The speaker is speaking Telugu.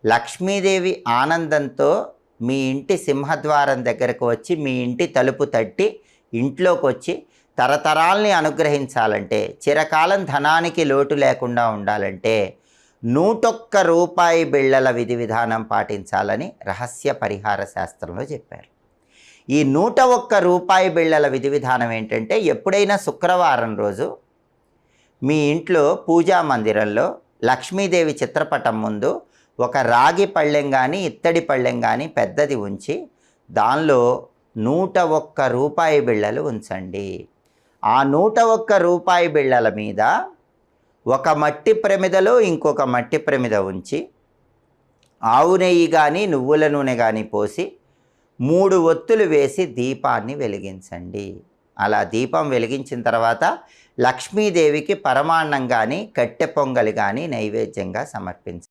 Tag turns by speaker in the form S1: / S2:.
S1: లక్ష్మీదేవి ఆనందంతో మీ ఇంటి సింహద్వారం దగ్గరకు వచ్చి మీ ఇంటి తలుపు తట్టి ఇంట్లోకి వచ్చి తరతరాల్ని అనుగ్రహించాలంటే, చిరకాలం ధనానికి లోటు లేకుండా ఉండాలంటే 101 రూపాయి బిళ్ళల విధి విధానం పాటించాలని రహస్య పరిహార శాస్త్రంలో చెప్పారు. ఈ 101 రూపాయి బిళ్ళల విధి విధానం ఏంటంటే, ఎప్పుడైనా శుక్రవారం రోజు మీ ఇంట్లో పూజా మందిరంలో లక్ష్మీదేవి చిత్రపటం ముందు ఒక రాగి పళ్ళెం కానీ ఇత్తడి పళ్ళెం కానీ పెద్దది ఉంచి దానిలో 101 రూపాయి బిళ్ళలు ఉంచండి. ఆ 101 రూపాయి బిళ్ళల మీద ఒక మట్టి ప్రమిదలో ఇంకొక మట్టి ప్రమిద ఉంచి ఆవు నెయ్యి కానీ నువ్వుల నూనె కానీ పోసి 3 ఒత్తులు వేసి దీపాన్ని వెలిగించండి. అలా దీపం వెలిగించిన తర్వాత లక్ష్మీదేవికి పరమాన్నం కానీ కట్టె పొంగలి కానీ నైవేద్యంగా సమర్పించండి.